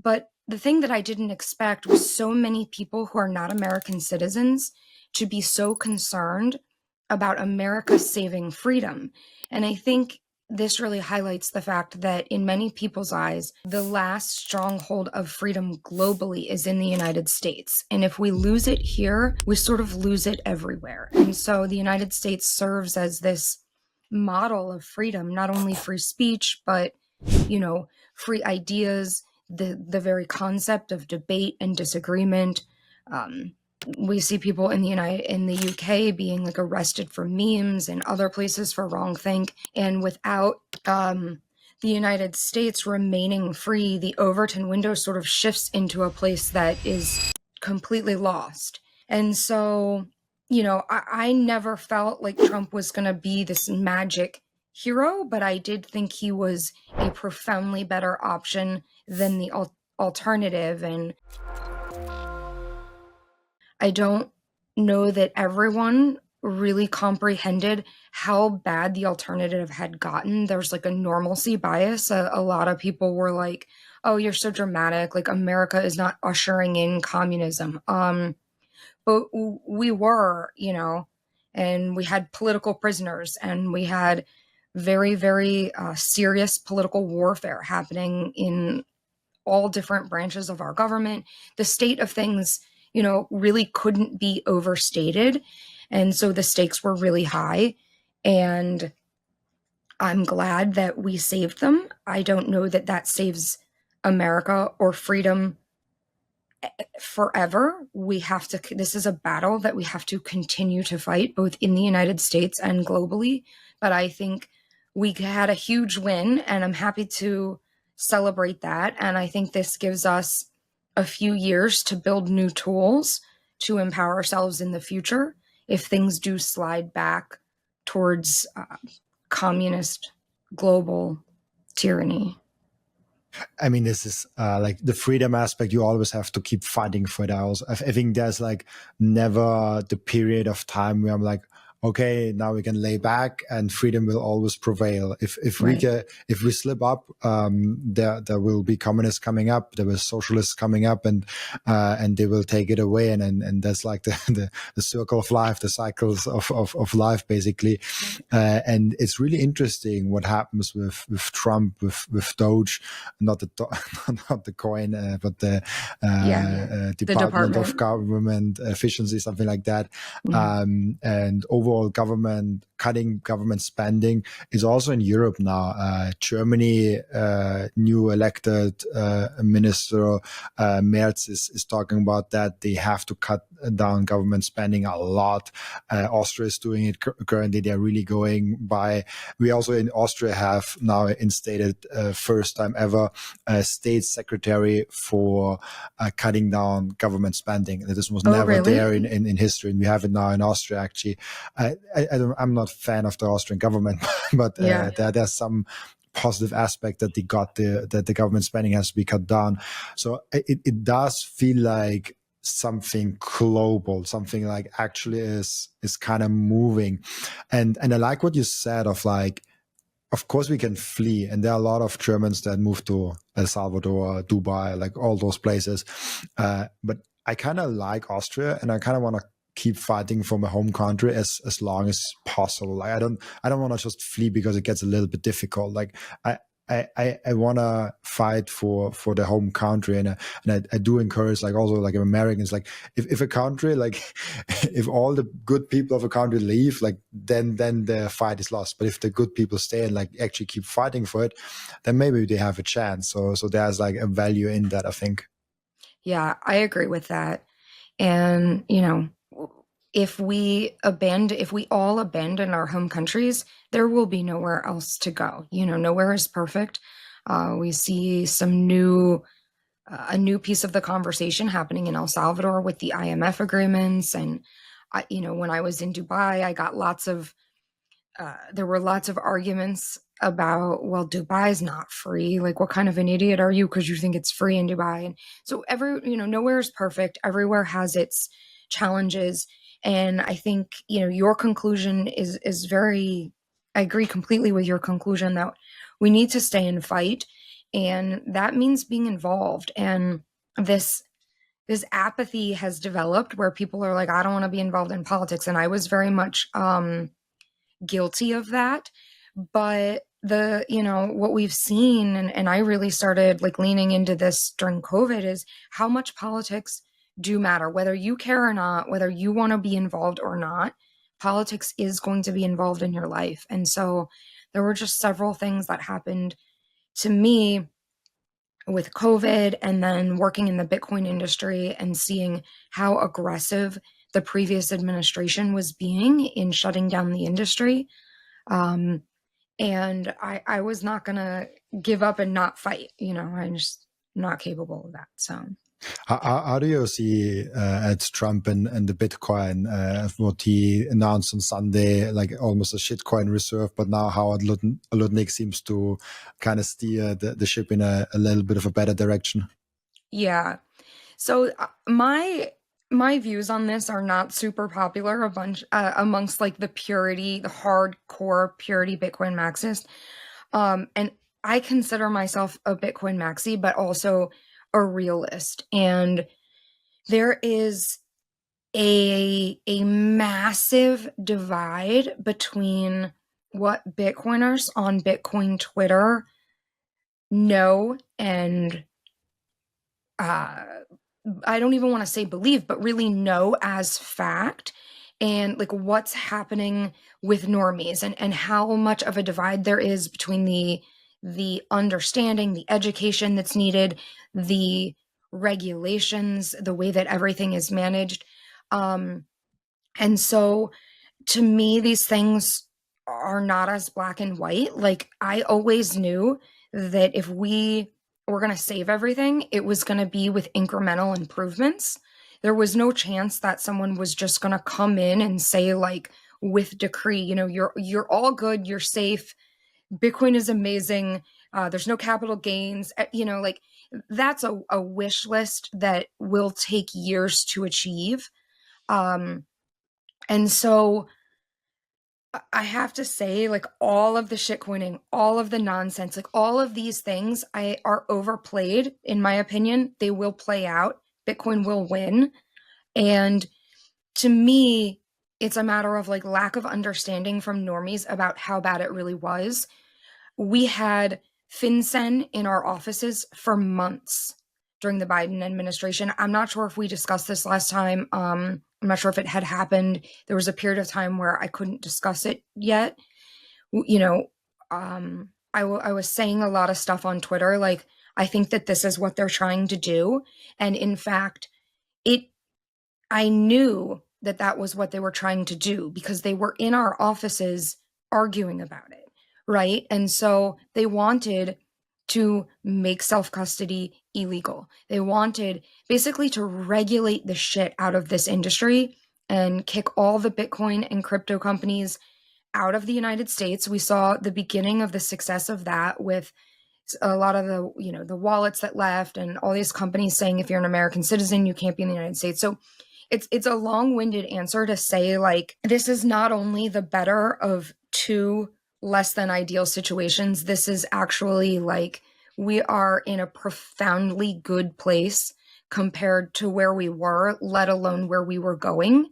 But the thing that I didn't expect was so many people who are not American citizens to be so concerned about America saving freedom. And I think this really highlights the fact that in many people's eyes, the last stronghold of freedom globally is in the United States. And if we lose it here, we sort of lose it everywhere. And so the United States serves as this model of freedom, not only free speech, but, free ideas, the very concept of debate and disagreement. We see people in the UK being like arrested for memes and other places for wrongthink. And without the United States remaining free, the Overton window sort of shifts into a place that is completely lost. And so, I never felt like Trump was going to be this magic hero, but I did think he was a profoundly better option than the alternative. And I don't know that everyone really comprehended how bad the alternative had gotten. There's like a normalcy bias. A lot of people were like, oh, you're so dramatic. Like America is not ushering in communism. But we were, and we had political prisoners and we had very, very serious political warfare happening in all different branches of our government. The state of things, really couldn't be overstated. And so the stakes were really high. And I'm glad that we saved them. I don't know that that saves America or freedom forever. This is a battle that we have to continue to fight, both in the United States and globally. But I think we had a huge win, and I'm happy to celebrate that. And I think this gives us a few years to build new tools to empower ourselves in the future if things do slide back towards communist global tyranny. I mean, this is like the freedom aspect. You always have to keep fighting for it. I think there's like never the period of time where I'm like, okay, now we can lay back and freedom will always prevail. If we slip up, there will be communists coming up, there will socialists coming up, and they will take it away, and that's like the circle of life, the cycles of life basically. And it's really interesting what happens with Trump, with Doge, not the coin, but the Department of Government Efficiency, something like that. Mm-hmm. And overall cutting government spending is also in Europe now. Germany, new elected minister Merz is talking about that. They have to cut down government spending a lot. Austria is doing it currently. They're really going by. We also in Austria have now instated first time ever a state secretary for cutting down government spending. This was never there in history, and we have it now in Austria actually. I'm not a fan of the Austrian government, but there's some positive aspect that that the government spending has to be cut down. So it does feel like something global, something like actually is kind of moving. And I like what you said of like, of course we can flee, and there are a lot of Germans that move to El Salvador, Dubai, like all those places. But I kind of like Austria, and I kind of want to keep fighting for my home country as long as possible. Like I don't want to just flee because it gets a little bit difficult. Like I want to fight for the home country, and I do encourage like also like Americans, like if a country, like if all the good people of a country leave, like then the fight is lost. But if the good people stay and like actually keep fighting for it, then maybe they have a chance. So there's like a value in that, I think. Yeah, I agree with that. And if we all abandon our home countries, there will be nowhere else to go. Nowhere is perfect. We see a new piece of the conversation happening in El Salvador with the IMF agreements. And, when I was in Dubai, I got there were lots of arguments about, well, Dubai is not free. Like, what kind of an idiot are you because you think it's free in Dubai? And so nowhere is perfect. Everywhere has its challenges. And I think, your conclusion is I agree completely with your conclusion that we need to stay and fight. And that means being involved. And this this apathy has developed where people are like, I don't want to be involved in politics. And I was very much guilty of that. But what we've seen, and I really started like leaning into this during COVID, is how much politics do matter, whether you care or not, whether you want to be involved or not. Politics is going to be involved in your life. And so there were just several things that happened to me with COVID and then working in the Bitcoin industry and seeing how aggressive the previous administration was being in shutting down the industry. Um, and I was not going to give up and not fight. I'm just not capable of that. So. How do you see at Trump and the Bitcoin, what he announced on Sunday, like almost a shitcoin reserve, but now Howard Lutnick seems to kind of steer the ship in a little bit of a better direction? Yeah. So my views on this are not super popular amongst like the hardcore purity Bitcoin maxist. And I consider myself a Bitcoin maxi, but also a realist. And there is a massive divide between what Bitcoiners on Bitcoin Twitter know and uh, I don't even want to say believe, but really know as fact, and like what's happening with normies, and how much of a divide there is between the understanding, the education that's needed, the regulations, the way that everything is managed. Um, and so to me, these things are not as black and white. Like, I always knew that if we were going to save everything, it was going to be with incremental improvements. There was no chance that someone was just going to come in and say, like, with decree, you're all good, you're safe, Bitcoin is amazing, there's no capital gains. Like, that's a wish list that will take years to achieve. And so I have to say, like, all of the shitcoining, all of the nonsense, like all of these things are overplayed, in my opinion. They will play out. Bitcoin will win. And to me, it's a matter of like lack of understanding from normies about how bad it really was. We had FinCEN in our offices for months during the Biden administration. I'm not sure if we discussed this last time. I'm not sure if it had happened. There was a period of time where I couldn't discuss it yet. You know, I was saying a lot of stuff on Twitter, like, I think that this is what they're trying to do. And in fact, it I knew that that was what they were trying to do because they were in our offices arguing about it, right? And so they wanted to make self custody illegal. They wanted basically to regulate the shit out of this industry and kick all the Bitcoin and crypto companies out of the United States. We saw the beginning of the success of that with a lot of the wallets that left and all these companies saying if you're an American citizen, you can't be in the United States. So it's a long-winded answer to say, like, this is not only the better of two less than ideal situations. This is actually like we are in a profoundly good place compared to where we were, let alone where we were going.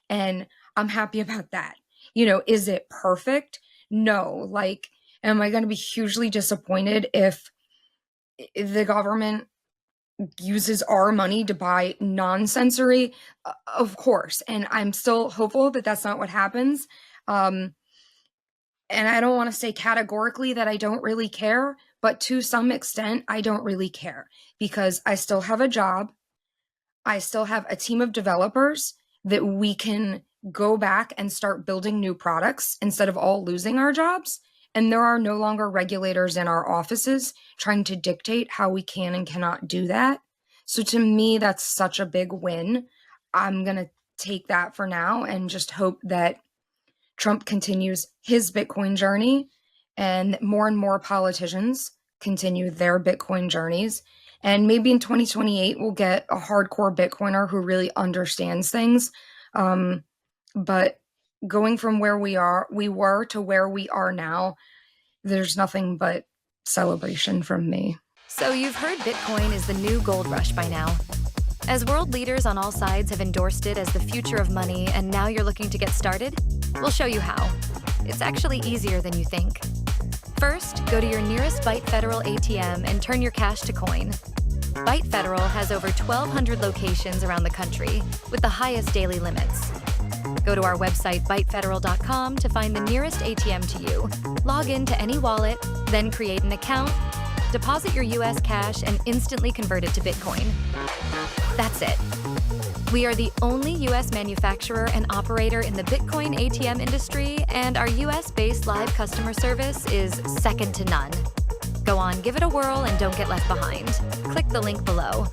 And I'm happy about that. Is it perfect? No. Like, am I going to be hugely disappointed if the government uses our money to buy non-sensory? Of course. And I'm still hopeful that that's not what happens. And I don't want to say categorically that I don't really care, but to some extent, I don't really care because I still have a job. I still have a team of developers that we can go back and start building new products instead of all losing our jobs. And there are no longer regulators in our offices trying to dictate how we can and cannot do that. So to me, that's such a big win. I'm going to take that for now and just hope that Trump continues his Bitcoin journey and more politicians continue their Bitcoin journeys. And maybe in 2028, we'll get a hardcore Bitcoiner who really understands things. But going from where we were to where we are now, there's nothing but celebration from me. So you've heard Bitcoin is the new gold rush by now. As world leaders on all sides have endorsed it as the future of money, and now you're looking to get started, we'll show you how. It's actually easier than you think. First, go to your nearest Byte Federal ATM and turn your cash to coin. Byte Federal has over 1,200 locations around the country with the highest daily limits. Go to our website, bytefederal.com, to find the nearest ATM to you. Log in to any wallet, then create an account, deposit your US cash, and instantly convert it to Bitcoin. That's it. We are the only US manufacturer and operator in the Bitcoin ATM industry, and our US-based live customer service is second to none. Go on, give it a whirl, and don't get left behind. Click the link below.